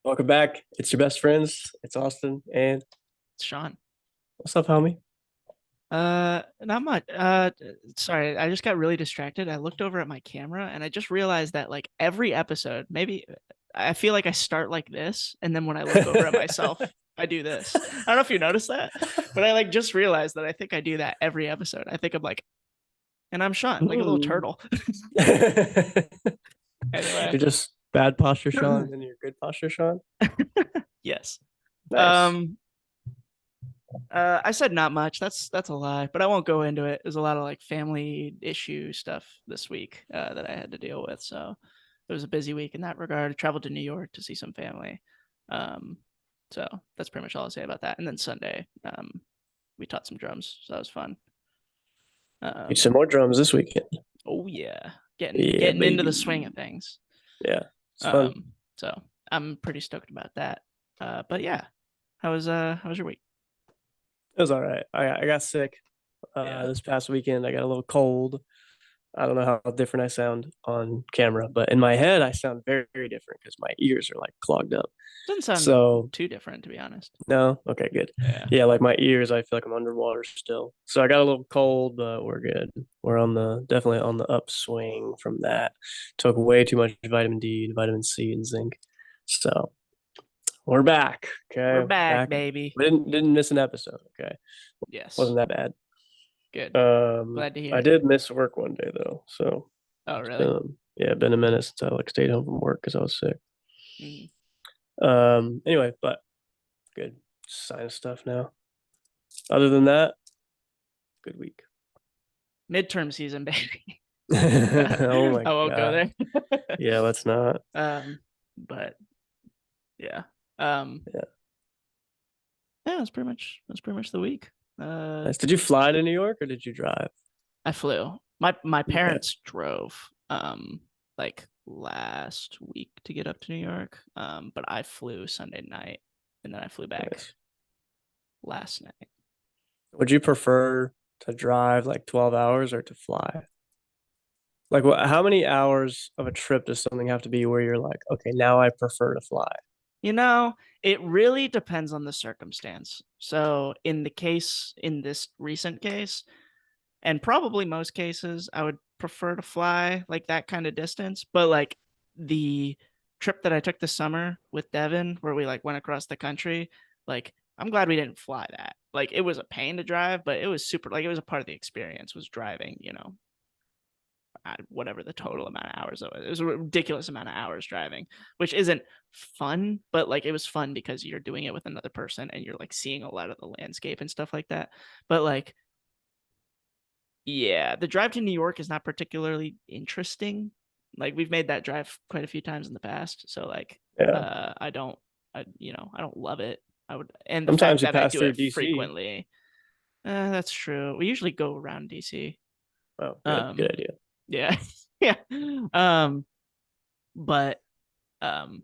Welcome back. It's your best friends. It's Austin and It's Sean. what's up, homie? Not much. Sorry, I just got really distracted. I looked over at my camera and I just realized that like every episode, maybe I feel like I start like this, and then when I look over at myself, I do this. I don't know if you noticed that, but I like just realized that I think I do that every episode. I think I'm like, and I'm Sean, like a little Hmm. turtle. You're Anyway, just bad posture, Sean, and you're good posture, Sean. yes. Nice. Um, I said not much. That's a lie, but I won't go into it. There's a lot of like family issue stuff this week that I had to deal with. So it was a busy week in that regard. I traveled to New York to see some family. Um, so that's pretty much all I'll say about that. And then Sunday, we taught some drums, so that was fun. Need some Um, more drums this weekend. oh yeah, getting Yeah, getting into the swing baby. of things. Yeah, it's fun. So I'm pretty stoked about that. But yeah, how was your week? It was all right. I got sick Yeah, this past weekend. I got a little cold. I don't know how different I sound on camera, but in my head, I sound very, very different because my ears are like clogged up. doesn't sound So too different to be honest. no? Okay, good. Yeah. Yeah, like my ears, I feel like I'm underwater still. So I got a little cold, but we're good. We're on the definitely on the upswing from that. Took way too much vitamin D and vitamin C and zinc. So we're back. We're Okay. back, Back. baby. We didn't miss an episode. Okay. Yes. Wasn't that bad. Good. Glad to hear I it. did miss work one day though. So Oh, it's really? been yeah, been a minute since I like stayed home from work because I was sick. Mm. Anyway, but good. Sinus stuff now. Other than that, good week. Midterm season, baby. Oh I my won't go God. there. Yeah, let's not. But yeah. Um, Yeah. yeah, that's pretty much the week. Uh, Nice. Did you fly to New York or did you drive? I flew. My Okay. parents drove like last week to get up to New York. But I flew Sunday night and then I flew back Nice. last night. Would you prefer to drive like 12 hours or to fly? Like how many hours of a trip does something have to be where you're like, okay, now I prefer to fly? You know, it really depends on the circumstance. So, in this recent case, and probably most cases, I would prefer to fly like that kind of distance. But like the trip that I took this summer with Devin, where we like went across the country, like I'm glad we didn't fly that. Like it was a pain to drive, but it was super, like it was a part of the experience was driving, whatever the total amount of hours it was. It was a ridiculous amount of hours driving, which isn't fun, but like it was fun because you're doing it with another person and you're like seeing a lot of the landscape and stuff like that. But like, yeah, the drive to New York is not particularly interesting. Like we've made that drive quite a few times in the past, so like, Yeah. I don't, I don't love it. I would, and the Sometimes fact you that I pass do through it DC. frequently, that's true. We usually go around DC. Oh, good. Um, Good idea. yeah, yeah. Um, but um,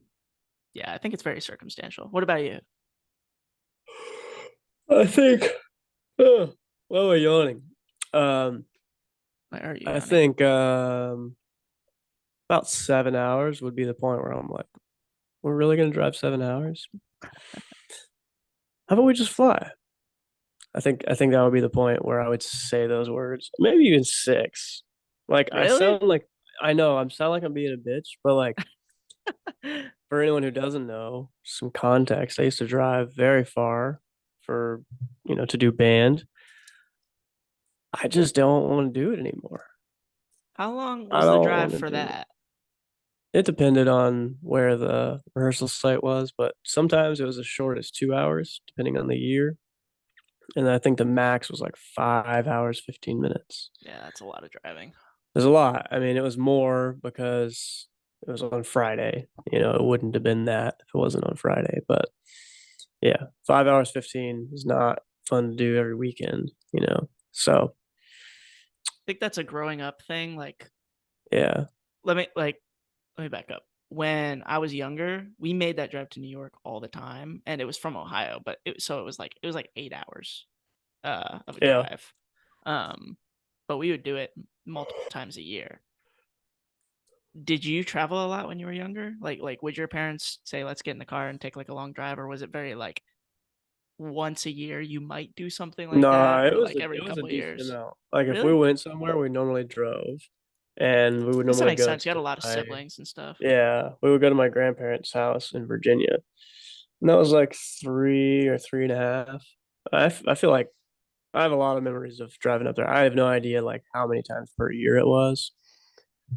yeah, I think it's very circumstantial. What about you? I think, well, we're yawning. Um, Why are you I yawning? think about 7 hours would be the point where I'm like, we're really gonna drive 7 hours? How about we just fly? I think that would be the point where I would say those words. Maybe even six. Like I Really? sound like I know I'm sound like I'm being a bitch, but like for anyone who doesn't know, some context. I used to drive very far for to do band. I just don't want to do it anymore. How long I was the don't drive want to for do it. that? It depended on where the rehearsal site was, but sometimes it was as short as 2 hours, depending on the year. And I think the max was like 5 hours, 15 minutes. Yeah, that's a lot of driving. There's a lot. I mean, it was more because it was on Friday. It wouldn't have been that if it wasn't on Friday. But yeah, 5 hours, 15 is not fun to do every weekend. So I think that's a growing up thing. Like, yeah. let me like let me back up. When I was younger, we made that drive to New York all the time, and it was from Ohio, but it was like 8 hours of a Yeah. drive. Um, but we would do it multiple times a year. did you travel a lot when you were younger? Like would your parents say, let's get in the car and take like a long drive, or was it very like once a year you might do something like that, No, or like every it was a couple of decent years? amount. Like if we Really? went somewhere, we normally drove, and we would Guess that normally makes go sense. You had to a lot of my siblings and stuff. yeah, we would go to my grandparents' house in Virginia. And that was like 3 or 3.5. I feel like I have a lot of memories of driving up there. I have no idea like how many times per year it was.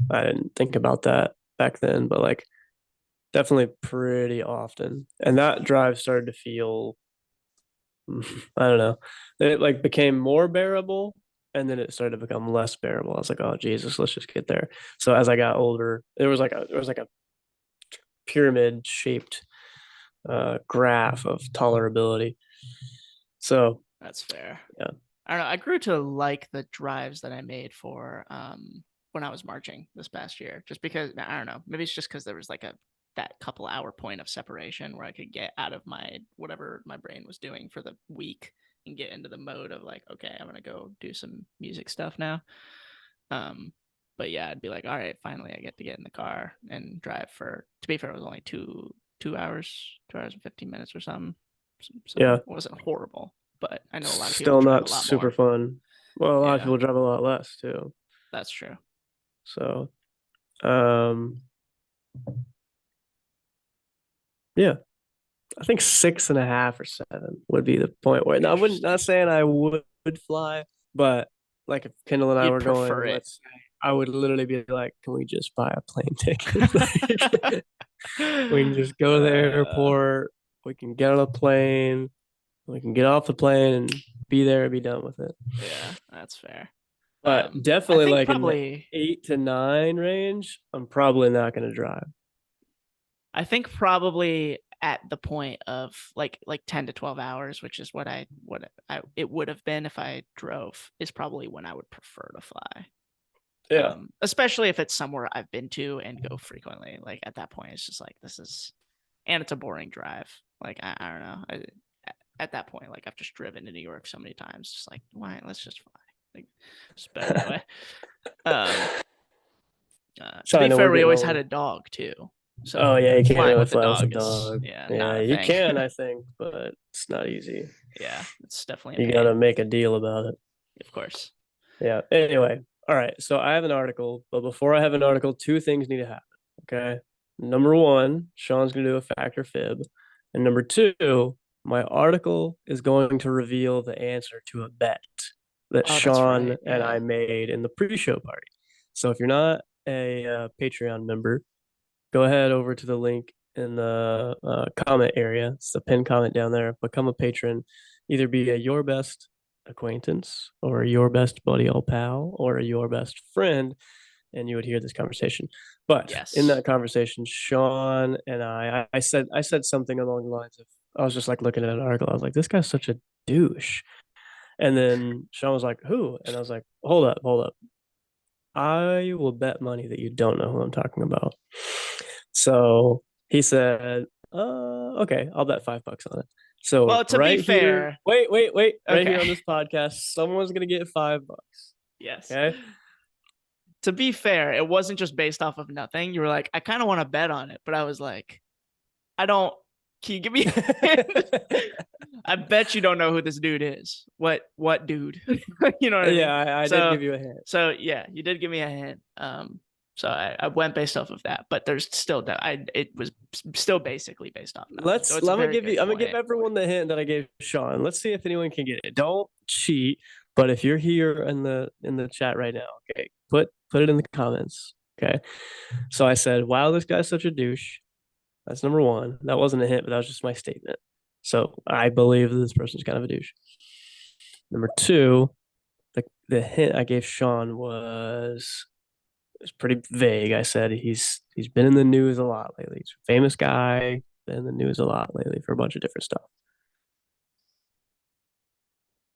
I didn't think about that back then, but like definitely pretty often. And that drive started to feel I don't know. It like became more bearable and then it started to become less bearable. I was like, oh Jesus, let's just get there. So as I got older, there was like a pyramid shaped graph of tolerability. So That's fair. yeah. I don't know. I grew to like the drives that I made for when I was marching this past year, just because I don't know. Maybe it's just because there was like a that couple hour point of separation where I could get out of my whatever my brain was doing for the week and get into the mode of like, okay, I'm gonna go do some music stuff now. Um, but yeah, I'd be like, all right, finally I get to get in the car and drive for. To be fair, it was only 2 hours and 15 minutes or something. So Yeah. it wasn't horrible, but I know a lot of people Still drive a not lot super more. fun. Well, a lot of Yeah, people drive a lot less too. that's true. So, um, yeah, I think 6.5 or 7 would be the point where. Now, I wouldn't not Interesting. saying I would fly, but like if Kendall and I You'd were prefer going, it. let's say, I would literally be like, "Can we just buy a plane ticket? Like, we can just go to the uh, airport. We can get on a plane. We can get off the plane and be there and be done with it." yeah, that's fair. But I definitely think like in the probably 8 to 9 range, I'm probably not going to drive. I think probably at the point of like 10 to 12 hours, which is what I it would have been if I drove, is probably when I would prefer to fly. Yeah. Especially if it's somewhere I've been to and go frequently. Like at that point, it's just like this is, and it's a boring drive. Like I don't know. At that point, like I've just driven to New York so many times, just like why? Let's just fly. Like it's better that way. Um, to be I know we're fair, we getting always had old. a dog too, Oh so yeah, you can't flying really with the fly with a dog is dog. yeah not Yeah, a you thing. can, I think, but it's not easy. Yeah, it's definitely a You gotta pain. make a deal about it. Of course. Yeah. Anyway, all right. So I have an article, but before I have an article, two things need to happen. Okay. Number one, Sean's gonna do a fact or fib, and number two, my article is going to reveal the answer to a bet that Oh, that's Sean right. and I Yeah. made in the pre-show party. So if you're not a Patreon member, go ahead over to the link in the comment area. It's the pinned comment down there. Become a patron. Either be a your best acquaintance or your best buddy old pal or your best friend, and you would hear this conversation. But in Yes. that conversation, Sean and I said something along the lines of I was just like looking at an article. I was like, this guy's such a douche. And then Sean was like, who? And I was like, hold up. I will bet money that you don't know who I'm talking about. So he said, okay, I'll bet $5 on it. So Well, to be right here, fair, wait, right here okay. on this podcast, someone's gonna get $5. Yes. Okay. To be fair, it wasn't just based off of nothing. You were like, I kind of want to bet on it, but I was like, I don't. Can you give me a hint? I bet you don't know who this dude is. What dude? You know what I mean? Yeah, I did So give you a hint. so yeah, you did give me a hint. So I went based off of that, but there's still it was still basically based off nothing. So it's a I'm gonna very give good you I'm gonna give point. everyone the hint that I gave Sean. Let's see if anyone can get it. Don't cheat, but if you're here in the chat right now, okay, put it in the comments. Okay. So I said, wow, this guy's such a douche. That's number one. That wasn't a hint, but that was just my statement. So I believe that this person's kind of a douche. Number two, the hint I gave Sean was pretty vague. I said he's been in the news a lot lately. He's a famous guy, been in the news a lot lately for a bunch of different stuff.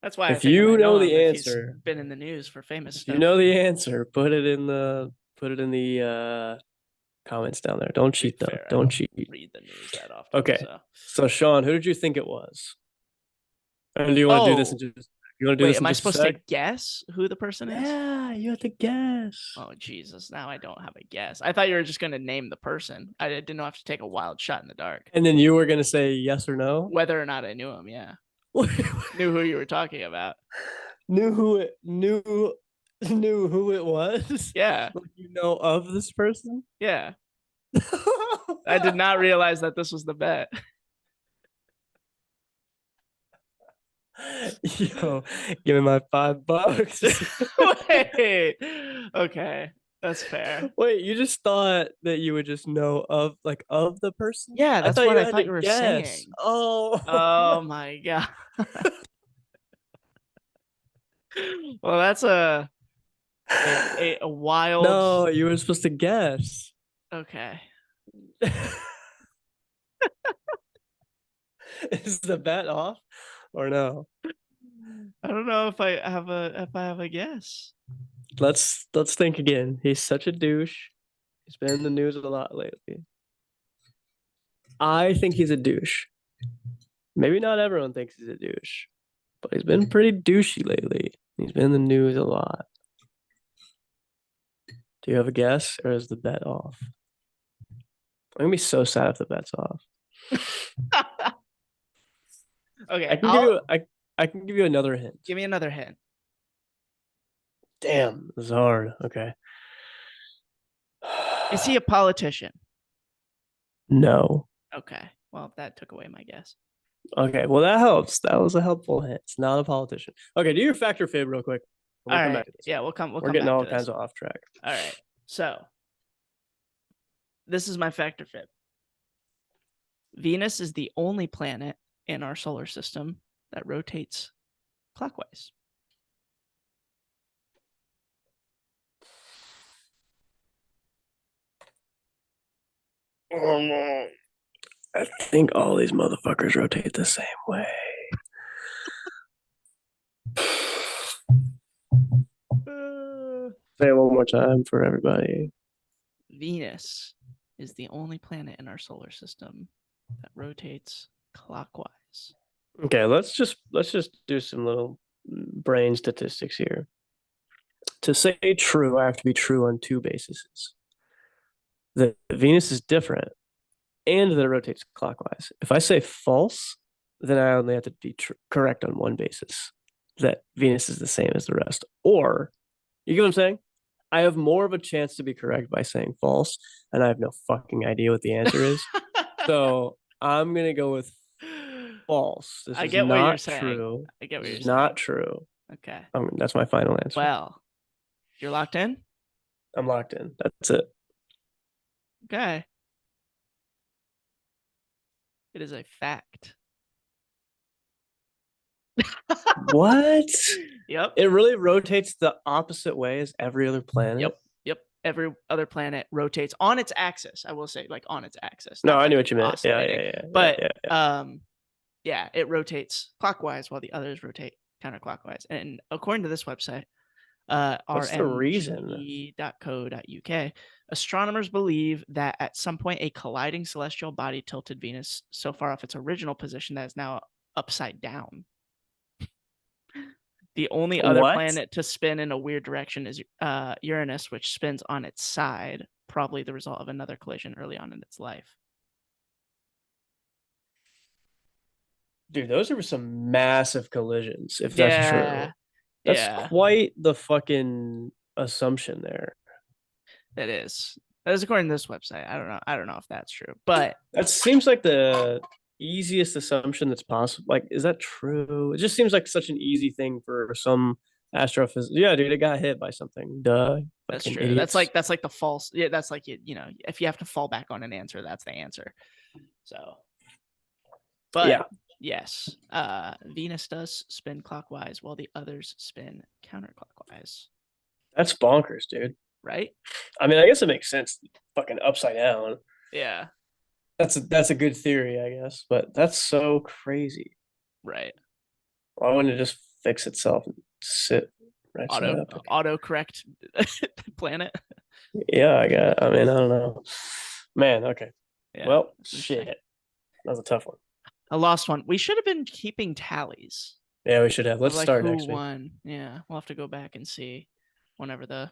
That's why I If think I you might know know him the if he's answer, been in the news for famous if you stuff. know the answer, put it in the comments down there. Don't To be cheat though. fair, I Don't don't cheat. read the news that often. Okay. So So Sean, who did you think it was? And do you want to do this in oh, just? You want to do Wait, this am in I just a supposed to sec? guess who the person is? Yeah, you have to guess. Oh Jesus! Now I don't have a guess. I thought you were just gonna name the person. I didn't have to take a wild shot in the dark. And then you were gonna say yes or no. Whether or not I knew him, yeah, knew who you were talking about. Knew who it was. Yeah, Like you know of this person. yeah. I did not realize that this was the bet. Yo, give me my $5. Wait. Okay, that's fair. Wait, you just thought that you would just know of the person? Yeah, I that's thought what you I had thought to you were guess. saying. Oh. Oh my god. Well, that's a wild. No, you were supposed to guess. Okay. Is the bet off or no? I don't know if I have a guess. Let's think again. He's such a douche. He's been in the news a lot lately. I think he's a douche. Maybe not everyone thinks he's a douche, but he's been pretty douchey lately. He's been in the news a lot. Do you have a guess, or is the bet off? I'm gonna be so sad if the bet's off. Okay, I can give you I can give you another hint. give me another hint. Damn, this is hard. Okay. Is he a politician? No. Okay. Well, that took away my guess. Okay, well that helps. That was a helpful hint. It's not a politician. Okay, do your fact or fib real quick. We'll All come right. back to this. Yeah, we'll come We're getting back all to this. kinds of off track. All right. So, this is my fact or fib. Venus is the only planet in our solar system that rotates clockwise. Oh no. I think all these motherfuckers rotate the same way. Say it one more time for everybody. Venus is the only planet in our solar system that rotates clockwise. Okay, let's just do some little brain statistics here. To say true, I have to be true on two bases. That Venus is different and that it rotates clockwise. If I say false, then I only have to be correct on one basis, that Venus is the same as the rest. Or, you get what I'm saying? I have more of a chance to be correct by saying false, and I have no fucking idea what the answer is. So I'm gonna go with false. This I is get what you're not saying. true. I get what This you're is saying. not true. Okay. That's my final answer. Well, you're locked in? I'm locked in. That's it. Okay. It is a fact. What? Yep. It really rotates the opposite way as every other planet? Yep. Every other planet rotates on its axis. I will say, like on its axis. No, not I knew like what you meant. Yeah, oscillating. yeah. But yeah. yeah, it rotates clockwise while the others rotate counterclockwise. And according to this website, What's the reason? rmge.co.uk, astronomers believe that at some point a colliding celestial body tilted Venus so far off its original position that is now upside down. The only other What? planet to spin in a weird direction is Uranus, which spins on its side, probably the result of another collision early on in its life. Dude, those are some massive collisions, if that's true. That's Yeah, quite the fucking assumption there. that is. That is according to this website. I don't know if that's true, but That seems like the easiest assumption that's possible. Like, is that true? It just seems like such an easy thing for some astrophysicist. Yeah, dude, it got hit by something. Duh. that's Fucking true. idiots. That's like the false. Yeah, that's like you know, if you have to fall back on an answer, that's the answer. So, but yeah. Yes, Venus does spin clockwise while the others spin counterclockwise. That's bonkers, dude. Right? I mean, I guess it makes sense. Fucking upside down. Yeah. That's a good theory, I guess. But that's so crazy. Right. Why wouldn't it just fix itself and sit right side up? Auto correct planet. Yeah, I mean, I don't know. Man, okay. Yeah, well, shit. That was a tough one. I lost one. We should have been keeping tallies. Yeah, we should have. of Let's like start who next week. won. Yeah, we'll have to go back and see whenever the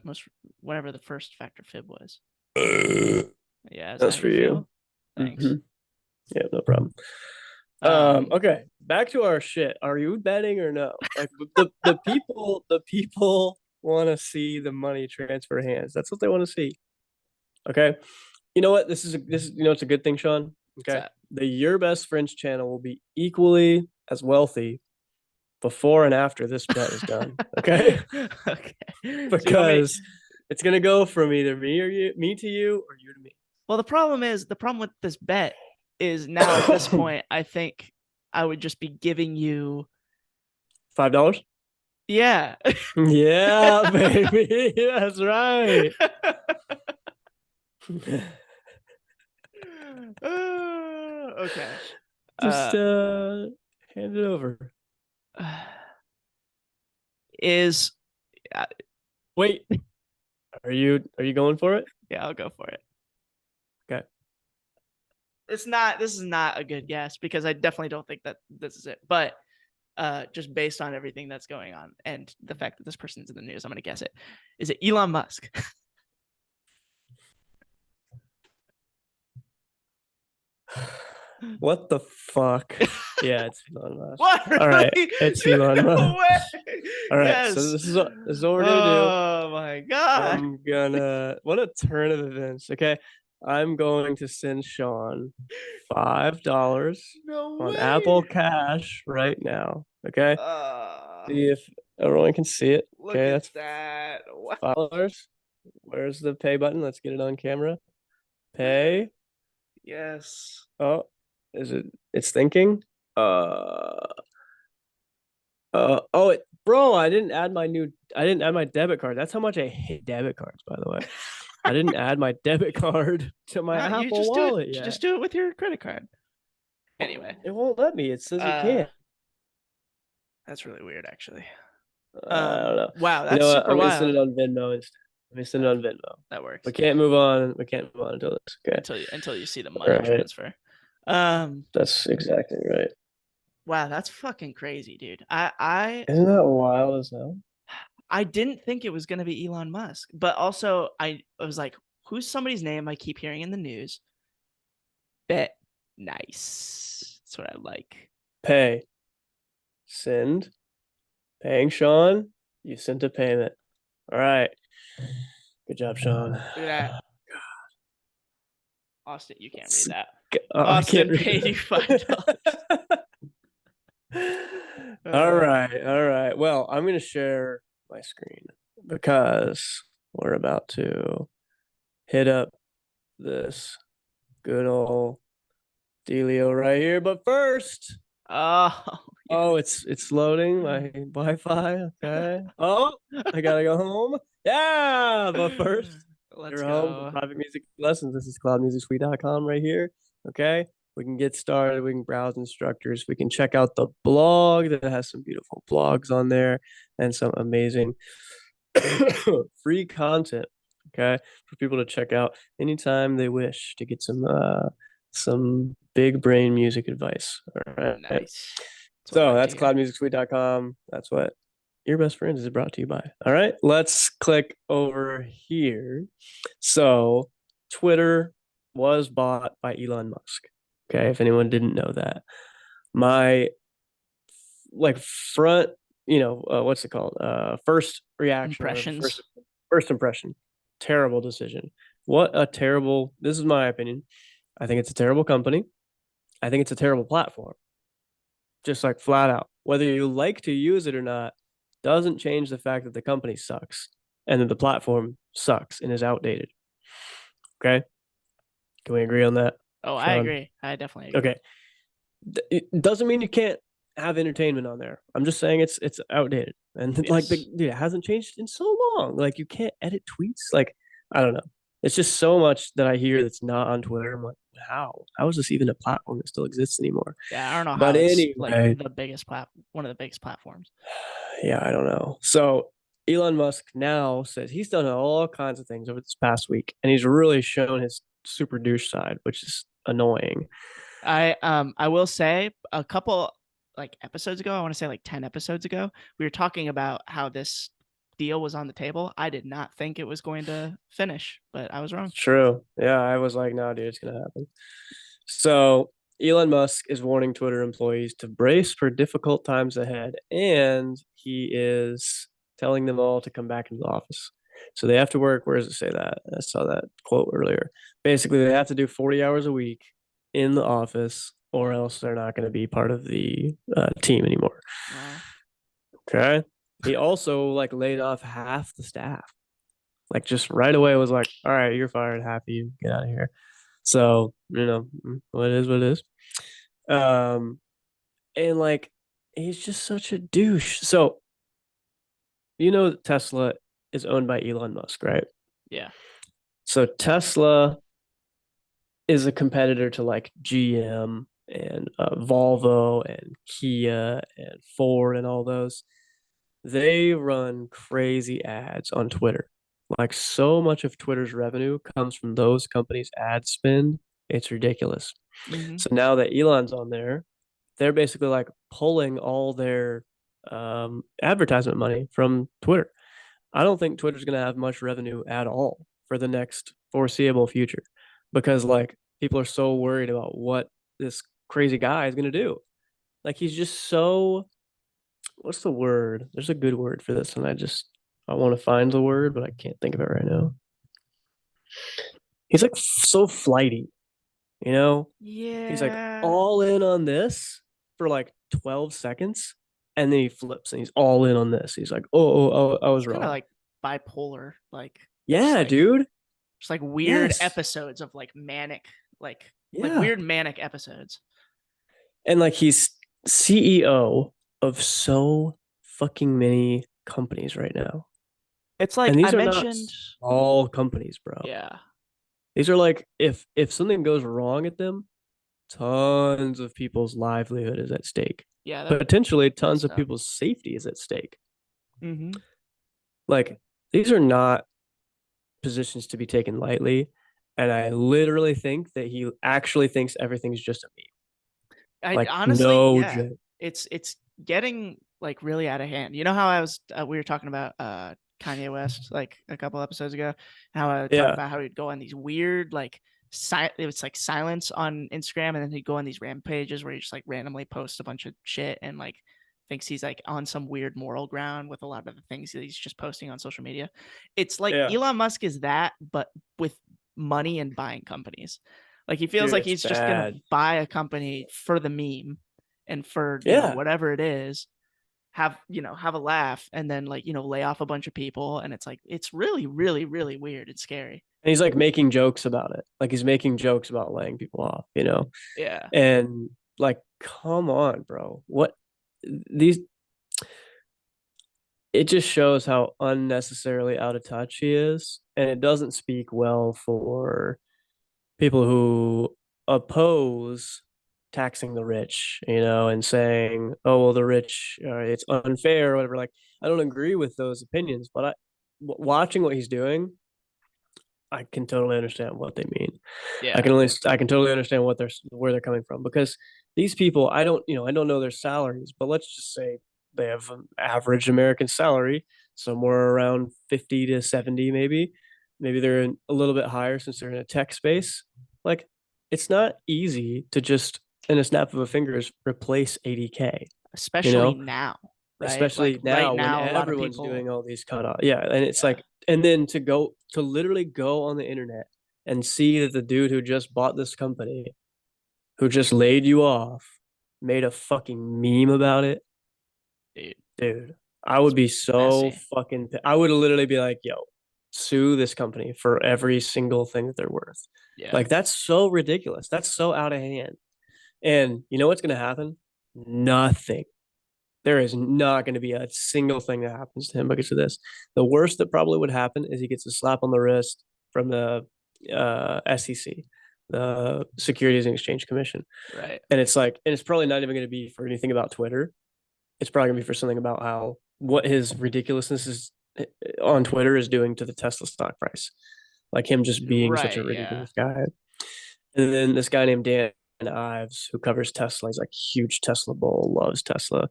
first factor fib was. Yeah, is that That's how for you you. feel? Thanks. Yeah, no problem. Um, Okay, back to our shit. Are you betting or no? Like the people want to see the money transfer hands. That's what they want to see. Okay. You know what? This is it's a good thing, Sean. what's Okay. that? The Your Best Friends channel will be equally as wealthy before and after this bet is done. Okay. Okay. So you want me? Because it's gonna go from either me to you, or you to me. Well, the problem with this bet is now at this point, I think I would just be giving you. $5. Yeah. Yeah, baby. That's right. Okay. Just hand it over. Is Wait, are you going for it? Yeah, I'll go for it. Okay. This is not a good guess because I definitely don't think that this is it. But just based on everything that's going on and the fact that this person's in the news, I'm gonna guess it. Is it Elon Musk? What the fuck? Yeah, it's Elon Musk. What? All right, Really? it's Elon No Musk. way. All right, so Yes. this is what we're gonna do. Oh my god. I'm gonna what a turn of events. Okay, I'm going to send Sean $5 No on Apple way. Cash right now. Okay, Uh, see if everyone can see it. Look Okay, at that's that. What? $5. Where's the pay button? Let's get it on camera. Pay. Yes. Oh, is it? It's thinking. Uh, bro, I didn't add my debit card. That's how much I hate debit cards, by the way. I didn't add my debit card to my No, you Apple just do it. Wallet yet. Just do it with your credit card. Anyway, It won't let me. It says it uh, can't. that's really weird, actually. I don't know. Wow, You that's know what? super I'm gonna send wild. it on Venmo instead. Let me send it on Venmo. That works. We can't move on. We can't move on until this. Okay. Until you see the All money right. transfer. That's exactly right. Wow, that's fucking crazy, dude. I Isn't that wild as hell? I didn't think it was gonna be Elon Musk, but also I was like, who's somebody's name I keep hearing in the news? Bet nice. That's what I like. Pay. Send. Paying Sean. You sent a payment. All right. Good job, Sean. Look at that. Austin, you can't read that. I can't Austin read paid you $5. All right, all right. Well, I'm gonna share my screen because we're about to hit up this good old dealio right here. But first, Oh, oh, it's loading my Wi-Fi. Okay. Oh, I gotta go home. Yeah, but first, let's you're home for go. private music lessons. This is cloudmusicsuite.com right here. Okay. We can get started. We can browse instructors. We can check out the blog that has some beautiful blogs on there and some amazing free content. Okay. For people to check out anytime they wish to get some big brain music advice. All right. Nice. So that's cloudmusicsuite.com. That's what Your Best Friends is brought to you by. All right, let's click over here. So Twitter was bought by Elon Musk. Okay, if anyone didn't know that. My like front, what's it called? First reaction or Impressions. first impression. Terrible decision. What a terrible, this is my opinion. I think it's a terrible company. I think it's a terrible platform. Just like flat out. Whether you like to use it or not doesn't change the fact that the company sucks and that the platform sucks and is outdated. Okay. Can we agree on that? Oh, I Sean? agree. I definitely agree. Okay. It doesn't mean you can't have entertainment on there. I'm just saying it's outdated. And Yes. like dude, it hasn't changed in so long. Like you can't edit tweets. Like, I don't know. It's just so much that I hear that's not on Twitter. I'm like, how is this even a platform that still exists anymore? Yeah, I don't know But how it's anyway, like one of the biggest platforms. yeah, I don't know. So Elon Musk now says he's done all kinds of things over this past week, and he's really shown his super douche side, which is annoying. I will say a couple like episodes ago, I want to say like 10 episodes ago, we were talking about how this deal was on the table. I did not think it was going to finish, but I was wrong. It's true. Yeah, I was like, no, dude, it's gonna happen. So Elon Musk is warning Twitter employees to brace for difficult times ahead, and he is telling them all to come back into the office. So they have to work. Where does it say that? I saw that quote earlier. Basically, they have to do 40 hours a week in the office, or else they're not going to be part of the team anymore. Wow. Okay. He also like laid off half the staff. Like just right away was like, all right, you're fired, half of you, get out of here. So, what it is. Um, and like he's just such a douche. So, Tesla is owned by Elon Musk, right? Yeah. So Tesla is a competitor to like GM and Volvo and Kia and Ford and all those. They run crazy ads on Twitter. Like so much of Twitter's revenue comes from those companies' ad spend. It's ridiculous. Mm-hmm. So now that Elon's on there, they're basically like pulling all their advertisement money from Twitter. I don't think Twitter's going to have much revenue at all for the next foreseeable future because like people are so worried about what this crazy guy is going to do. Like he's just so, what's the word? There's a good word for this, and I want to find the word, but I can't think of it right now. He's like so flighty, you know? He's like Yeah. all in on this for like 12 seconds, and then he flips and he's all in on this. He's like, oh, I It's was kind of wrong. like bipolar, like just Yeah, like dude. just like weird Yes. episodes of like manic, like Yeah. weird manic episodes. And like he's CEO of so fucking many companies right now. It's And like I these are not mentioned, small companies, bro. yeah. These are like if something goes wrong at them, tons of people's livelihood is at stake. Yeah, Potentially that's tons of tough. people's safety is at stake. Mm-hmm. Like these are not positions to be taken lightly. And I literally think that he actually thinks everything's just a meme. I Like honestly, no yeah, joke. it's getting like really out of hand. You know how I was we were talking about Kanye West like a couple episodes ago, how I talked Yeah. about how he'd go on these weird like it was like silence on Instagram, and then he'd go on these rampages where he just like randomly posts a bunch of shit and like thinks he's like on some weird moral ground with a lot of the things that he's just posting on social media. It's like Yeah. Elon Musk is that, but with money and buying companies. Like he feels Dude, like it's he's just gonna bad. buy a company for the meme and for Yeah. whatever it is, have a laugh, and then like lay off a bunch of people, and it's like it's really really really weird and scary. And he's like making jokes about it. Like he's making jokes about laying people off. Yeah. And like, come on, bro. What these it just shows how unnecessarily out of touch he is. And it doesn't speak well for people who oppose taxing the rich, and saying, oh, well, the rich, it's unfair or whatever. Like, I don't agree with those opinions, but watching what he's doing, I can totally understand what they mean. Yeah. I can totally understand where they're coming from because these people, I don't know their salaries, but let's just say they have an average American salary somewhere around 50 to 70 maybe. Maybe they're a little bit higher since they're in a tech space. Like it's not easy to just in a snap of a fingers replace 80K, you Especially know? now, right? Like Especially right now when now a lot of everyone's people. doing all these cut off. Yeah, and it's Yeah. like, and then to literally go on the internet and see that the dude who just bought this company, who just laid you off, made a fucking meme about it, Dude, dude. I it's would be so messy. fucking. I would literally be like, yo, sue this company for every single thing that they're worth. Yeah. Like that's so ridiculous. That's so out of hand. And you know what's gonna happen? Nothing. There is not going to be a single thing that happens to him because of this. The worst that probably would happen is he gets a slap on the wrist from the SEC, the Securities and Exchange Commission. Right. And it's like, and it's probably not even going to be for anything about Twitter. It's probably going to be for something about what his ridiculousness is on Twitter is doing to the Tesla stock price. Like him just being such a Right. Yeah. ridiculous guy. And then this guy named Dan. Ives, who covers Tesla. He's like huge Tesla bull, loves Tesla.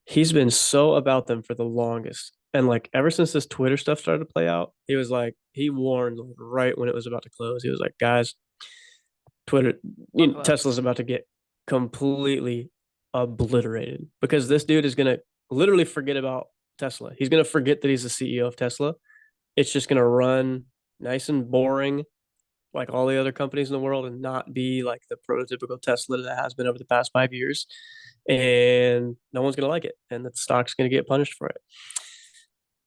He's been so about them for the longest. And like ever since this Twitter stuff started to play out, he was like, he warned like, right when it was about to close. He was like, guys, Twitter, Buckle up. Tesla's about to get completely obliterated because this dude is gonna literally forget about Tesla. He's gonna forget that he's the CEO of Tesla. It's just gonna run nice and boring like all the other companies in the world and not be like the prototypical Tesla that has been over the past 5 years. And no one's gonna like it, and the stock's gonna get punished for it.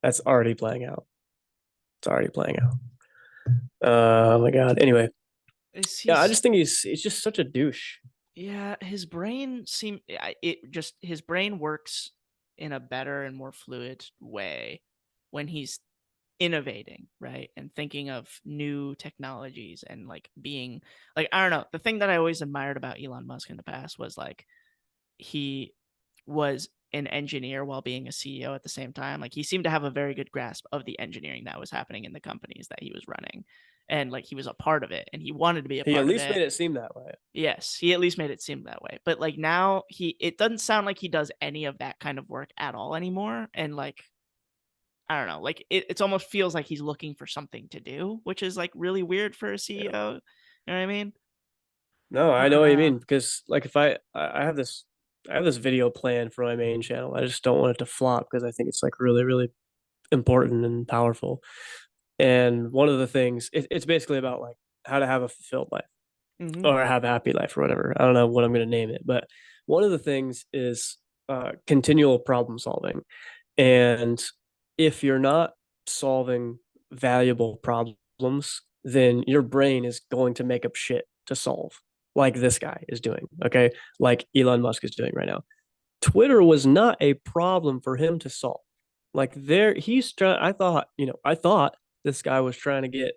That's already playing out. It's already playing out. Oh my god. Anyway, Is yeah, I he's just think he's just such a douche. Yeah, his brain seem it just his brain works in a better and more fluid way when he's innovating, right? And thinking of new technologies and like being like I don't know. The thing that I always admired about Elon Musk in the past was like he was an engineer while being a CEO at the same time. Like he seemed to have a very good grasp of the engineering that was happening in the companies that he was running. And like he was a part of it and he wanted to be a He at part of least it. made it seem that way. Yes, he at least made it seem that way. But like now it doesn't sound like he does any of that kind of work at all anymore. And like I don't know, like it's almost feels like he's looking for something to do, which is like really weird for a Yeah. CEO. You know what I mean? No, I I know don't what you know. mean because like if I have this video planned for my main channel. I just don't want it to flop because I think it's like really really important and powerful. And one of the things it's basically about like how to have a fulfilled life Hmm. or have a happy life or whatever. I don't know what I'm going to name it, but one of the things is continual problem solving. And if you're not solving valuable problems, then your brain is going to make up shit to solve, like this guy is doing. Okay. Like Elon Musk is doing right now. Twitter was not a problem for him to solve. Like there, he's trying. I thought this guy was trying to get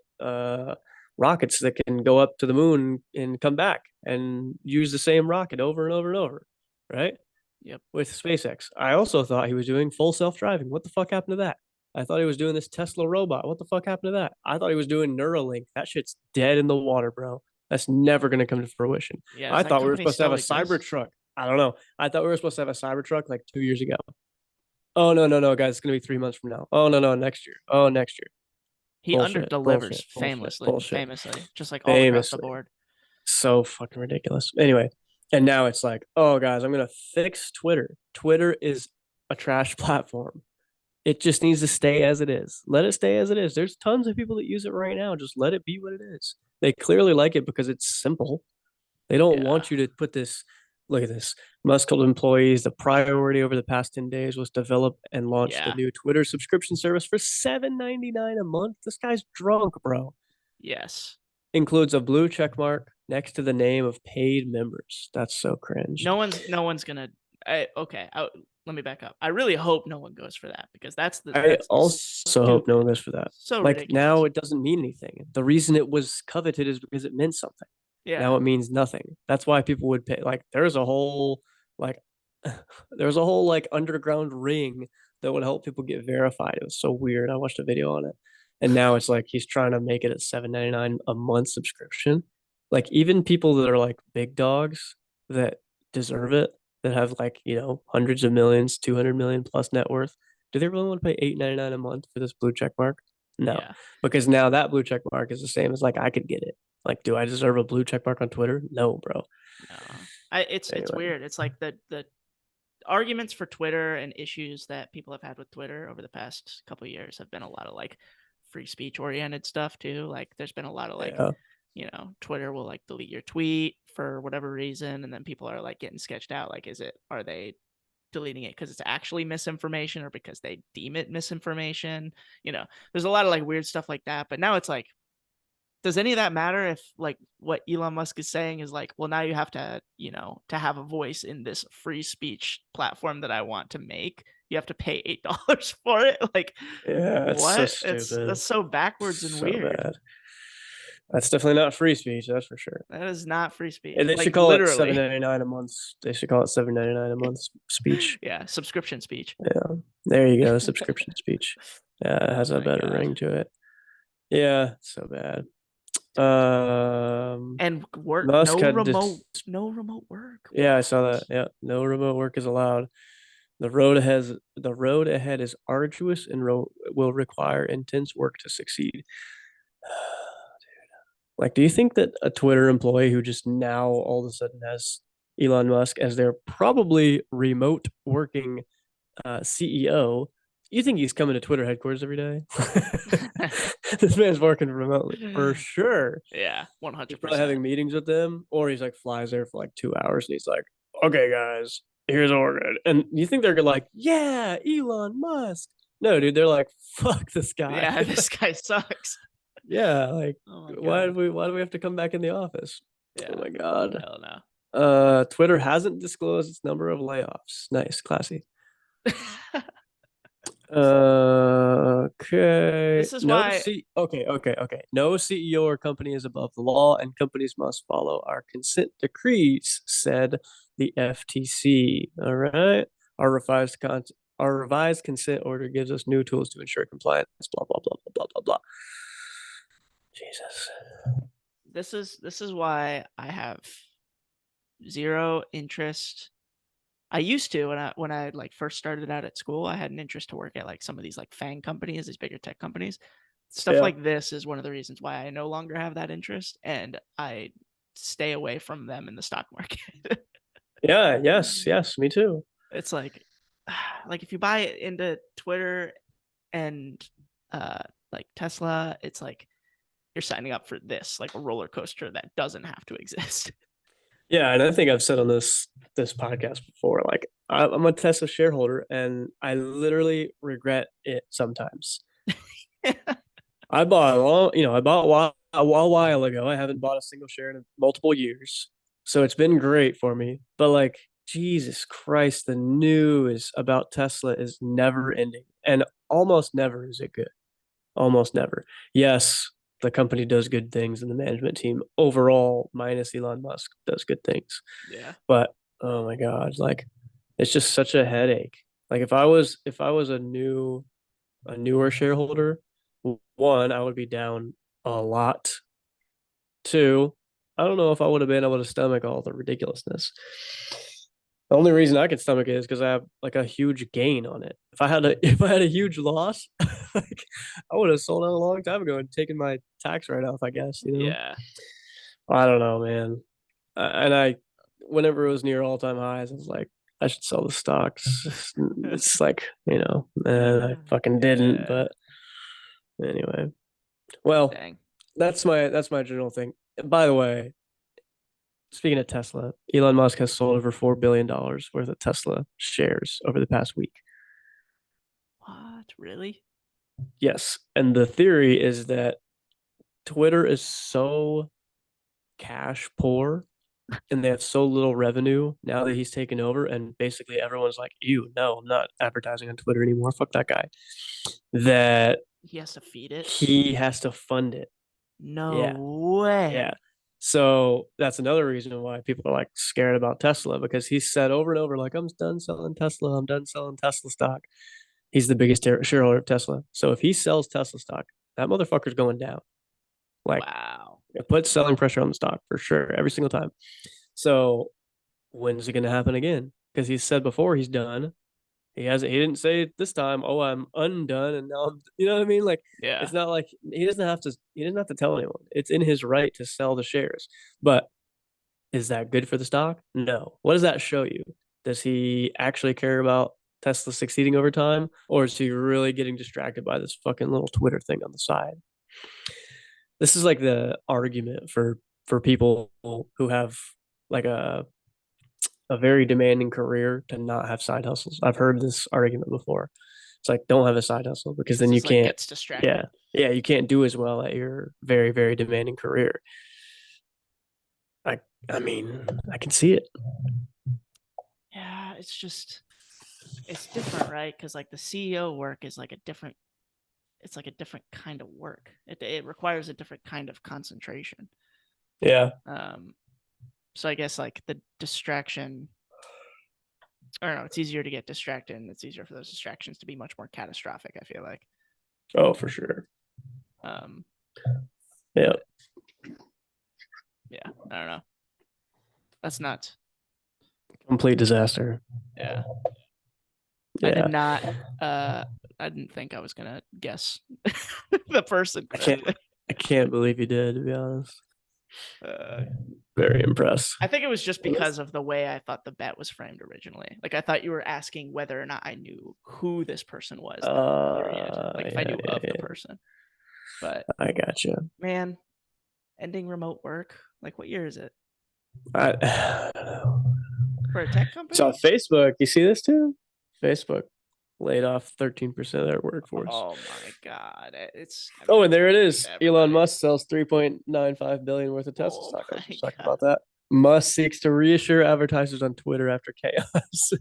rockets that can go up to the moon and come back and use the same rocket over and over and over, right? Yep. With SpaceX. I also thought he was doing full self-driving. What the fuck happened to that? I thought he was doing this Tesla robot. What the fuck happened to that? I thought he was doing Neuralink. That shit's dead in the water, bro. That's never going to come to fruition. Yeah, does I that thought we were company supposed to have still a exist? Cybertruck. I don't know. I thought we were supposed to have a Cybertruck like 2 years ago. Oh no, no, no, guys, it's gonna be 3 months from now. Oh no, no, next year. Oh, next year. He Bullshit, underdelivers bullshit, bullshit, famously, bullshit. famously, just like all across the Famously, board. so fucking ridiculous. Anyway, and now it's like, oh guys, I'm gonna fix Twitter. Twitter is a trash platform. It just needs to stay as it is. Let it stay as it is. There's tons of people that use it right now. Just let it be what it is. They clearly like it because it's simple. They don't Yeah. want you to put this. Look at this. Musk told employees the priority over the past 10 days was develop and launch the Yeah. new Twitter subscription service for $7.99 a month. This guy's drunk, bro. Yes. Includes a blue check mark next to the name of paid members. That's so cringe. No one's gonna. Okay. Let me back up. I really hope no one goes for that because I that's also hope no one stupid, goes for that. so Like now ridiculous. it doesn't mean anything. The reason it was coveted is because it meant something. Yeah. Now it means nothing. That's why people would pay. Like there's a whole like there's a whole like underground ring that would help people get verified. It was so weird. I watched a video on it. And now it's like he's trying to make it a 7.99 a month subscription. Like even people that are like big dogs that deserve it, that have like, hundreds of millions, 200 million plus net worth, do they really want to pay 8.99 a month for this blue check mark? No, Yeah. because now that blue check mark is the same as like I could get it. Like, do I deserve a blue check mark on Twitter? No, bro. No. It's Anyway, weird. It's like the arguments for Twitter and issues that people have had with Twitter over the past couple of years have been a lot of like free speech oriented stuff too. Like there's been a lot of like, yeah. Twitter will like delete your tweet for whatever reason, and then people are like getting sketched out. Like, are they deleting it because it's actually misinformation or because they deem it misinformation? There's a lot of like weird stuff like that. But now it's like, does any of that matter if like what Elon Musk is saying is like, well, now you have to, to have a voice in this free speech platform that I want to make, you have to pay $8 for it? Like, Yeah, it's so what? That's stupid. so backwards and So weird. bad. That's definitely not free speech, that's for sure. That is not free speech. And they Like should call it seven literally. ninety nine a month. They should call it 7.99 a month speech. Yeah, subscription speech. Yeah. There you go, subscription speech. Yeah, it Oh has a my better god. ring to it. Yeah, so bad. And work, Musk had this. no remote work. Yeah, I saw that. Yeah, no remote work is allowed. The road ahead is arduous and will require intense work to succeed. Like, do you think that a Twitter employee who just now all of a sudden has Elon Musk as their probably remote working CEO, you think he's coming to Twitter headquarters every day? This man's working remotely for sure. Yeah, He's probably having 100%. meetings with them, or he's like flies there for like 2 hours and he's like, okay, guys, here's what we're good. And you think they're like, yeah, Elon Musk. No, dude, they're like, fuck this guy. Yeah, this guy sucks. Yeah, like Oh my why god. do we have to come back in the office? Yeah. Oh my god. Hell no. Twitter hasn't disclosed its number of layoffs. Nice, classy. Okay. This is why. Okay. No CEO or company is above the law, and companies must follow our consent decrees, said the FTC. All right. Our revised consent order gives us new tools to ensure compliance. Blah blah blah blah blah blah blah. Jesus. This is why I have zero interest. I used to when I like first started out at school, I had an interest to work at like some of these like FANG companies, these bigger tech companies. Stuff Yeah. like this is one of the reasons why I no longer have that interest and I stay away from them in the stock market. Yeah. Yes. Me too. It's like if you buy into Twitter and like Tesla, it's like you're signing up for this, like a roller coaster that doesn't have to exist. Yeah, and I think I've said on this podcast before, like I'm a Tesla shareholder, and I literally regret it sometimes. I bought a long, I bought a while ago. I haven't bought a single share in multiple years, so it's been great for me. But like Jesus Christ, the news about Tesla is never ending, and almost never is it good. Almost never. Yes, the company does good things, and the management team overall, minus Elon Musk, does good things. Yeah. But oh my God, like it's just such a headache. Like if I was a newer shareholder, one, I would be down a lot. Two, I don't know if I would have been able to stomach all the ridiculousness. The only reason I could stomach it is because I have like a huge gain on it. If I had a huge loss, like I would have sold out a long time ago and taken my tax write off, I guess, you know? Yeah. I don't know, man. And I, whenever it was near all time highs, I was like, I should sell the stocks. It's like, and I fucking didn't. Yeah. But anyway, well, Dang. that's my general thing. By the way, speaking of Tesla, Elon Musk has sold over $4 billion worth of Tesla shares over the past week. What? Really? Yes, and the theory is that Twitter is so cash poor and they have so little revenue now that he's taken over, and basically everyone's like, "Ew, no, I'm not advertising on Twitter anymore. Fuck that guy." That He has to feed it? he has to fund it. No Yeah, yeah. way. So that's another reason why people are like scared about Tesla because he's said over and over, like, "I'm done selling Tesla. I'm done selling Tesla stock." He's the biggest shareholder of Tesla. So if he sells Tesla stock, that motherfucker's going down. Like, Wow. it puts selling pressure on the stock for sure every single time. So when's it going to happen again? Because he said before he's done. He hasn't. He didn't say this time. Oh, I'm undone, and now I'm. You know what I mean? Like Yeah. it's not like he doesn't have to. He doesn't have to tell anyone. It's in his right to sell the shares. But is that good for the stock? No. What does that show you? Does he actually care about Tesla succeeding over time, or is he really getting distracted by this fucking little Twitter thing on the side? This is like the argument for people who have like a very demanding career to not have side hustles. I've heard this argument before. It's like don't have a side hustle because then you This like can't. gets Yeah, distracted. yeah, you can't do as well at your very very demanding career. I I mean I can see it. Yeah, it's different, right? Because like the CEO work is like a different it's like a different kind of work. It requires a different kind of concentration. Yeah. Um so I guess like the distraction I don't know, it's easier to get distracted and it's easier for those distractions to be much more catastrophic, I feel like. Oh, for sure. Um Yeah. but Yeah, I don't know. That's nuts. Complete disaster. Yeah. I did Yeah. not I didn't think I was gonna guess the person I can't correctly. I can't believe you did, to be honest. Uh, Very impressed. I think it was just because of the way I thought the bet was framed originally. Like I thought you were asking whether or not I knew who this person was, not period. Like if I Yeah, knew yeah, of the yeah. person. But I gotcha. man, ending remote work. Like what year is it? I don't know. For a tech So company? Facebook, you see this too? Facebook laid off 13% of their workforce. Oh my god. I Oh, mean, and there it is. Elon everybody. Musk sells 3.95 billion worth of Tesla Oh stock. I was my just talking god. about that. Musk seeks to reassure advertisers on Twitter after chaos.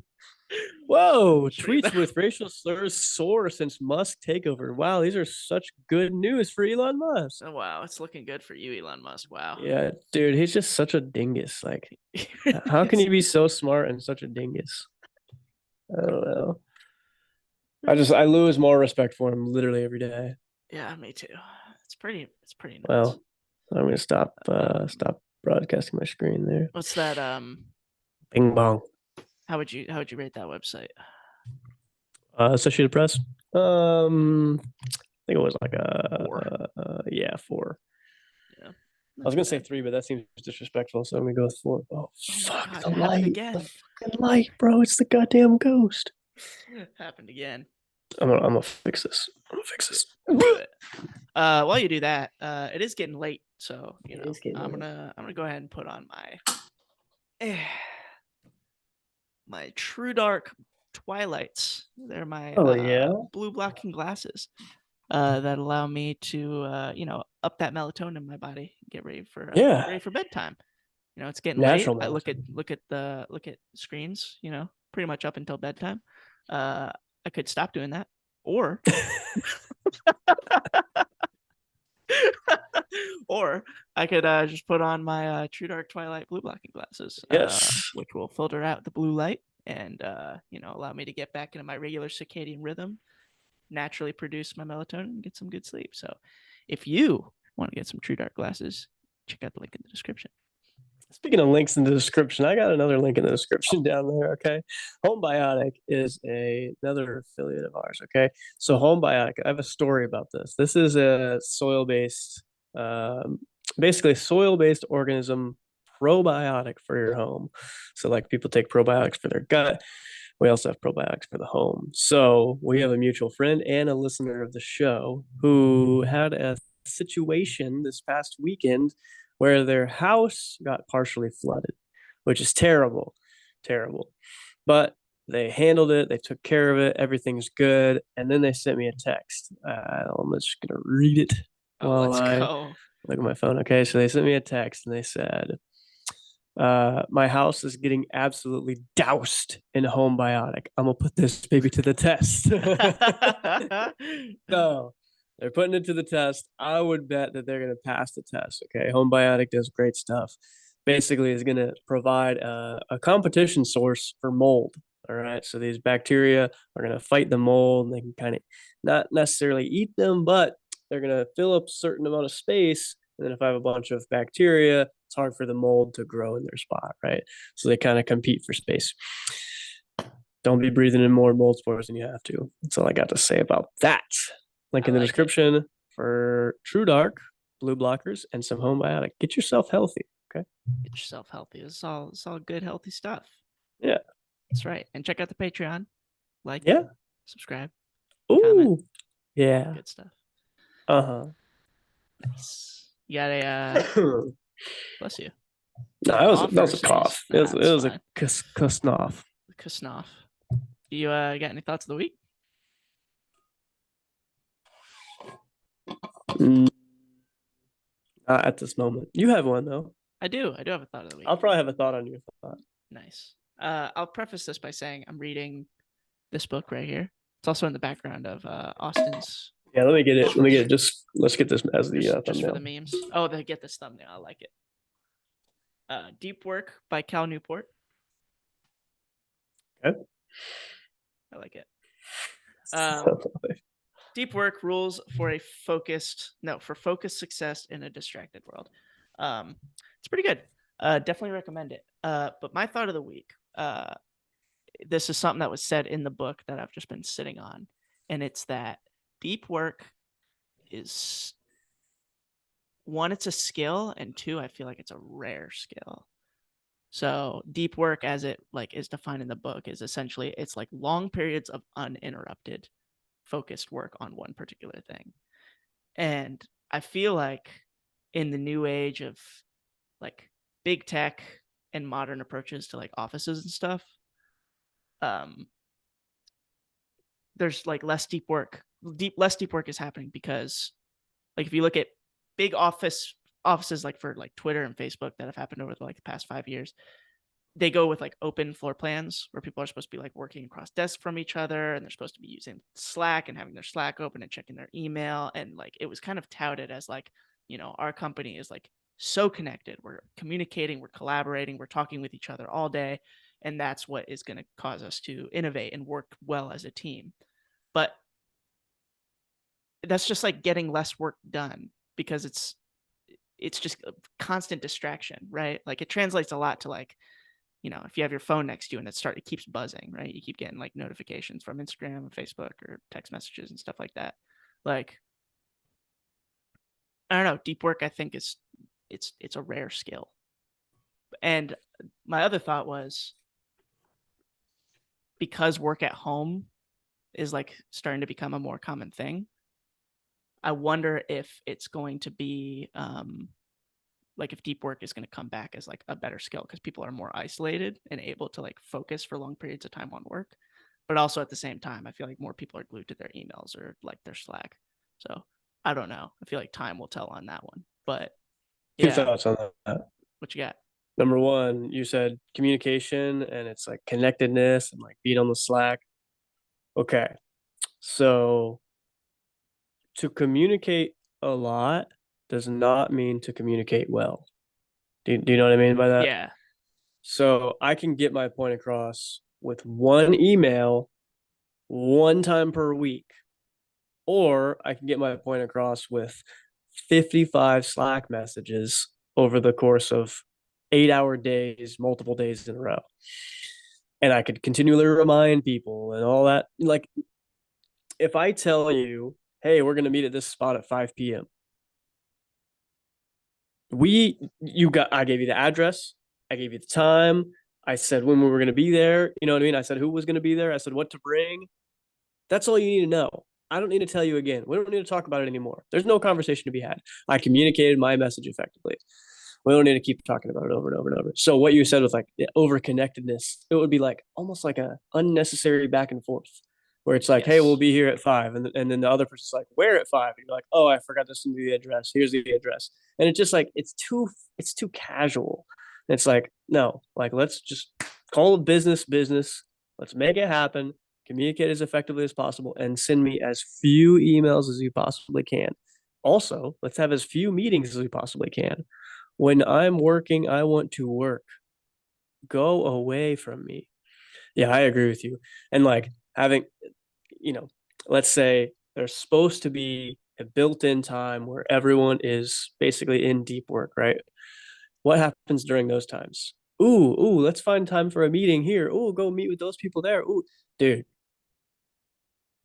Whoa, Just read tweets that. with racial slurs soar since Musk takeover. Wow, these are such good news for Elon Musk. Oh wow, it's looking good for you, Elon Musk. Wow. Yeah, dude, he's just such a dingus. Like, He how can really he be so smart and such a dingus? I don't know. I lose more respect for him literally every day. Yeah, me too. It's pretty nuts. Well, I'm gonna Um, stop broadcasting my screen there. what's that? Bing bong. How would you rate that website? Associated Press. I think it was like Four. yeah, 4. Yeah, I was not gonna too say bad. 3, but that seems disrespectful, so I'm gonna go with 4. Oh Oh my fuck, god, the it happened light, the again. fucking light, bro! It's the goddamn ghost. Happened again. I'm gonna fix this. I'm gonna fix this. Do it. While you do that, it is getting late, so It is getting I'm late. gonna go ahead and put on eh, my TrueDark Twilights. They're my Oh yeah, blue blocking glasses that allow me to up that melatonin in my body, get yeah. ready for bedtime. It's getting late. Natural I melatonin. look at screens. Pretty much up until bedtime. I could stop doing that, or or I could just put on my TrueDark Twilight blue blocking glasses, Yes. which will filter out the blue light and allow me to get back into my regular circadian rhythm, naturally produce my melatonin, and get some good sleep. So, if you want to get some TrueDark glasses, check out the link in the description. Speaking of links in the description, I got another link in the description down there. Okay, HomeBiotic is another affiliate of ours. Okay, so HomeBiotic, I have a story about this. This is a soil-based, basically soil-based organism probiotic for your home. So like people take probiotics for their gut. We also have probiotics for the home. So we have a mutual friend and a listener of the show who had a situation this past weekend where their house got partially flooded, which is terrible, terrible. But they handled it, they took care of it, everything's good. And then they sent me a text. I'm just going to read it Oh, while let's I go. look at my phone. Okay, so they sent me a text and they said, my house is getting absolutely doused in HomeBiotic. I'm gonna put this baby to the test. So they're putting it to the test. I would bet that they're gonna pass the test. Okay, HomeBiotic does great stuff. Basically, is gonna provide a competition source for mold. All right, so these bacteria are gonna fight the mold. And they can kind of not necessarily eat them, but they're gonna fill up a certain amount of space. And then if I have a bunch of bacteria, it's hard for the mold to grow in their spot, right? So they kind of compete for space. Don't be breathing in more mold spores than you have to. That's all I got to say about that. Link I in the like it. description for TrueDark, blue blockers, and some HomeBiotic. Get yourself healthy. Okay. Get yourself healthy. It's all good, healthy stuff. Yeah. That's right. And check out the Patreon. Like, Yeah. subscribe, comment, Ooh. Yeah. good stuff. Uh Nice. You got a huh. bless you. No, Cough that or was a sneeze? cough. Nah, It it's was a fine. kusnoff. Kusnoff. You got any thoughts of the week? Mm, not at this moment. You have one though. I do. I do have a thought of the week. I'll probably have a thought on your thought. Nice. I'll preface this by saying I'm reading this book right here. It's also in the background of Austin's. Yeah, let me get it. Let me get it. Just let's get this as the Just for the thumbnail. memes. Oh, they get this thumbnail. I like it. Deep Work by Cal Newport. Okay. I like it. Deep work rules for focused success in a distracted world. It's pretty good. Definitely recommend it. But my thought of the week, this is something that was said in the book that I've just been sitting on, and it's that deep work is, one, it's a skill, and two, I feel like it's a rare skill. So deep work, as it like is defined in the book, is essentially it's like long periods of uninterrupted focused work on one particular thing. And I feel like in the new age of like big tech and modern approaches to like offices and stuff, um there's like less deep work is happening because, like, if you look at big offices like for like Twitter and Facebook that have happened over like the past 5 years, they go with like open floor plans where people are supposed to be like working across desks from each other, and they're supposed to be using Slack and having their Slack open and checking their email. And like it was kind of touted as like, our company is like so connected. We're communicating, we're collaborating, we're talking with each other all day. And that's what is going to cause us to innovate and work well as a team. But that's just like getting less work done because it's just a constant distraction, right? Like it translates a lot to like, if you have your phone next to you and it keeps buzzing, right? You keep getting like notifications from Instagram and Facebook or text messages and stuff like that. Like, I don't know, deep work I think is it's a rare skill. And my other thought was, because work at home is like starting to become a more common thing, I wonder if it's going to be like if deep work is going to come back as like a better skill because people are more isolated and able to like focus for long periods of time on work. But also at the same time, I feel like more people are glued to their emails or like their Slack. So I don't know. I feel like time will tell on that one. But Two yeah, thoughts on that. what you got? Number one, you said communication and it's like connectedness and like being on the Slack. Okay. So to communicate a lot does not mean to communicate well. Do you know what I mean by that? Yeah. So I can get my point across with one email one time per week, or I can get my point across with 55 Slack messages over the course of 8-hour days, multiple days in a row. And I could continually remind people and all that. Like, if I tell you, hey, we're going to meet at this spot at 5 p.m., I gave you the address, I gave you the time, I said when we were going to be there. You know what I mean? I said who was going to be there, I said what to bring. That's all you need to know. I don't need to tell you again. We don't need to talk about it anymore. There's no conversation to be had. I communicated my message effectively. We don't need to keep talking about it over and over and over. So what you said was like over connectedness. It would be like almost like a unnecessary back and forth where it's like, hey, we'll Yes. be here at 5. And then the other person's like, where at 5? And you're like, oh, I forgot to send you the address. Here's the address. And it's just like, it's too casual. And it's like, no, like, let's just call it business. Let's make it happen. Communicate as effectively as possible and send me as few emails as you possibly can. Also, let's have as few meetings as we possibly can. When I'm working, I want to work. Go away from me. Yeah, I agree with you. And like having, you know, let's say there's supposed to be a built-in time where everyone is basically in deep work, right? What happens during those times? Ooh, let's find time for a meeting here. Ooh, go meet with those people there. Ooh, dude,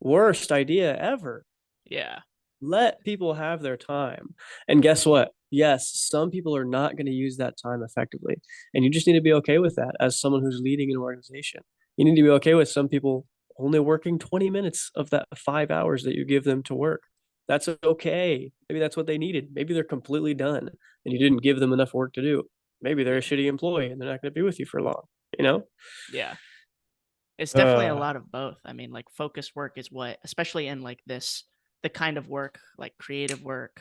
worst idea ever. Yeah. Let people have their time. And guess what? Yes, some people are not going to use that time effectively. And you just need to be okay with that as someone who's leading an organization. You need to be okay with some people only working 20 minutes of that 5 hours that you give them to work. That's okay. Maybe that's what they needed. Maybe they're completely done and you didn't give them enough work to do. Maybe they're a Yeah. shitty employee and they're not going to be with you for long, you know? Yeah. It's definitely a Uh, lot of both. I mean, like focus work is what, especially in like the kind of work, like creative work,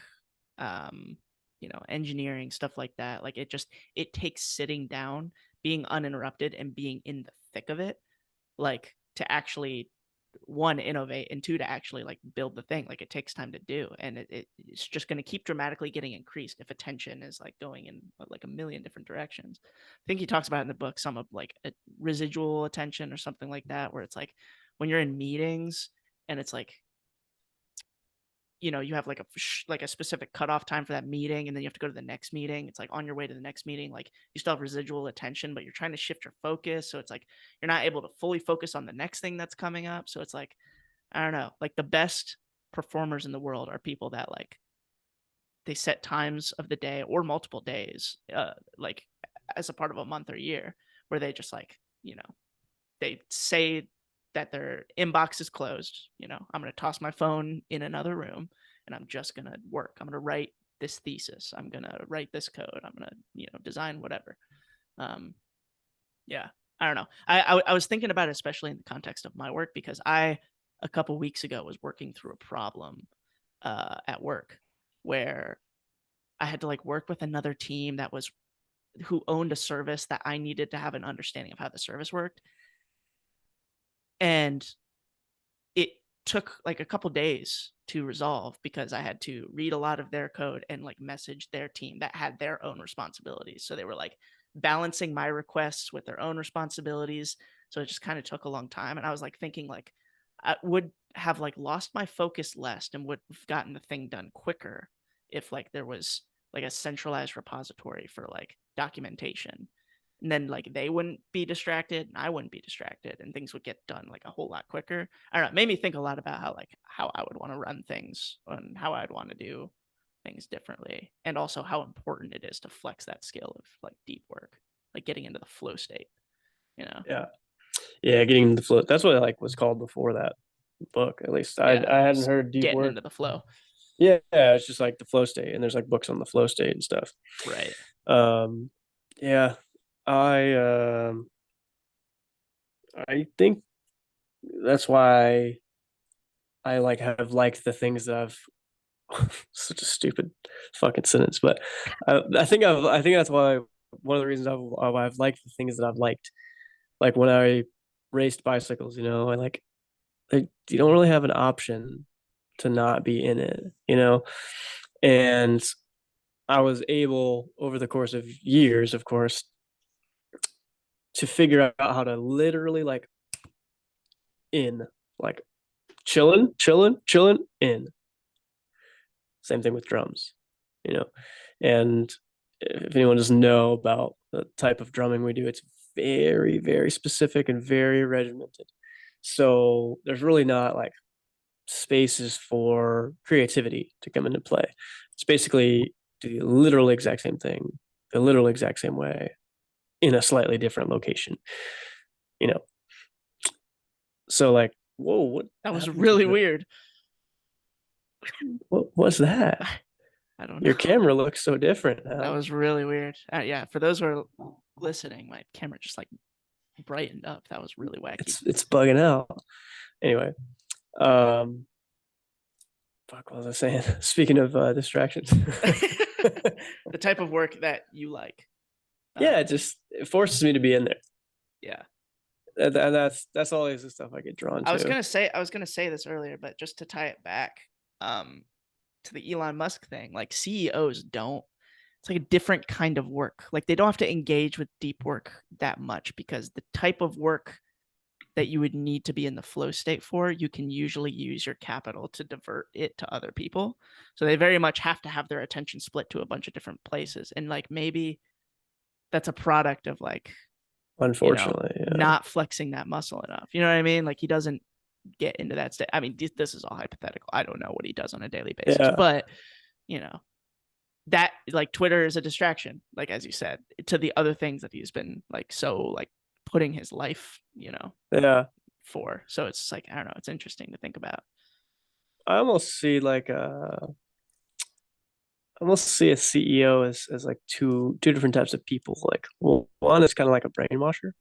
um, engineering, stuff like that. Like it takes sitting down, being uninterrupted and being in the thick of it, like to actually, one, innovate, and two, to actually like build the thing. Like it takes time to do, and it's just going to keep dramatically getting increased if attention is like going in like a million different directions. I think he talks about in the book some of like a residual attention or something like that, where it's like when you're in meetings and it's like you have like a specific cutoff time for that meeting, and then you have to go to the next meeting. It's like on your way to the next meeting, like you still have residual attention, but you're trying to shift your focus. So it's like you're not able to fully focus on the next thing that's coming up. So it's like, I don't know, like the best performers in the world are people that like they set times of the day or multiple days, like as a part of a month or year, where they just like, they say that their inbox is closed. I'm going to toss my phone in another room and I'm just going to work. I'm going to write this thesis. I'm going to write this code. I'm going to, design whatever. Yeah, I don't know. I was thinking about it, especially in the context of my work, because a couple weeks ago was working through a problem at work where I had to like work with another team who owned a service that I needed to have an understanding of how the service worked. And it took like a couple days to resolve because I had to read a lot of their code and like message their team that had their own responsibilities. So they were like balancing my requests with their own responsibilities. So it just kind of took a long time. And I was like thinking like I would have like lost my focus less and would have gotten the thing done quicker if like there was like a centralized repository for like documentation, and then like they wouldn't be distracted and I wouldn't be distracted and things would get done like a whole lot quicker. I don't know, it made me think a lot about how I would want to run things and how I'd want to do things differently, and also how important it is to flex that skill of like deep work, like getting into the flow state. Yeah. Yeah, getting the flow. That's what like was called before that book. At least I hadn't heard deep getting work. into the flow. Yeah, it's just like the flow state, and there's like books on the flow state and stuff. Right. Yeah, I I think that's why I like have liked the things that I've such a stupid fucking sentence, but I think that's why one of the reasons I've liked the things that I've liked. Like when I raced bicycles, I you don't really have an option to not be in it, and I was able over the course of years, of course, to figure out how to literally like in like chilling in. Same thing with drums, you know. And if anyone doesn't know about the type of drumming we do, it's very, very specific and very regimented. So there's really not like spaces for creativity to come into play. It's basically do the literal exact same thing, the literal exact same way in a slightly different location, you know. So like, whoa, what That was happened to really weird. what was that? I don't Your know. camera looks so different That now. was really weird. Yeah, for those who are listening, my camera just like brightened up. That was really wacky. It's bugging out. Anyway, um, fuck, what was I saying? Speaking of distractions. The type of work that you like. Yeah, it forces me to be in there. Yeah. And that's always the stuff I get drawn I was to. gonna say this earlier, but just to tie it back, to the Elon Musk thing, like CEOs don't. It's like a different kind of work. Like they don't have to engage with deep work that much because the type of work that you would need to be in the flow state for, you can usually use your capital to divert it to other people. So they very much have to have their attention split to a bunch of different places. And like maybe that's a product of like, Unfortunately, yeah. not flexing that muscle enough. You know what I mean? Like he doesn't get into that state. I mean, this is all hypothetical. I don't know what he does on a daily basis, Yeah. but you know, that like Twitter is a distraction, like as you said, to the other things that he's been like so like putting his life, Yeah. for. So it's like I don't know, it's interesting to think about. I almost see like I almost see a CEO as like two different types of people. Like, well, one is kind of like a brainwasher.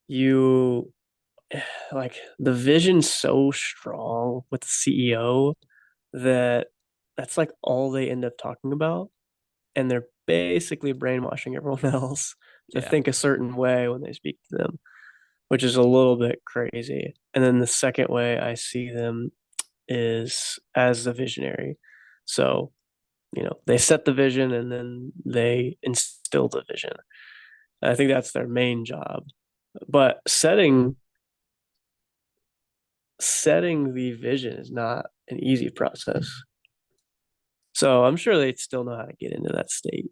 You like the vision's so strong with the CEO that that's like all they end up talking about, and they're basically brainwashing everyone else to Yeah. think a certain way when they speak to them, which is a little bit crazy. And then the second way I see them is as a visionary. So, they set the vision and then they instill the vision. I think that's their main job. But setting the vision is not an easy process. So I'm sure they still know how to get into that state.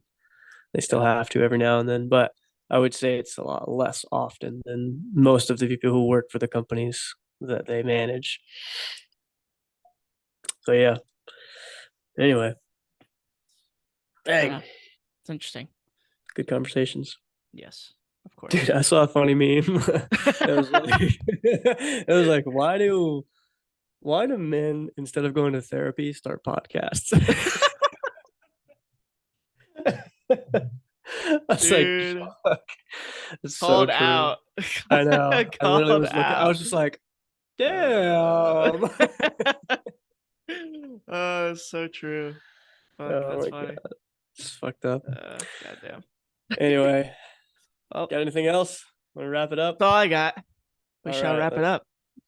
They still have to every now and then, but I would say it's a lot less often than most of the people who work for the companies that they manage. So yeah. Anyway, dang, Yeah, it's interesting. good conversations. Yes, of course. Dude, I saw a funny meme. It was like it was like, why do men, instead of going to therapy, start podcasts? I was like, Dude, fuck. It's so called true. out. I know. I literally Called was looking, I out. was just like, Uh, damn. oh, it's so true. Fuck, Oh that's my funny. God. It's fucked up. Goddamn. Anyway, Well, got anything else? Want to wrap it up? that's all I got. We All shall right, wrap it let's up.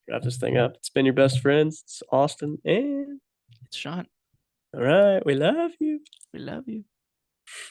wrap this thing up. It's been your best friends. It's Austin, and It's Sean. all right, we love you. We love you.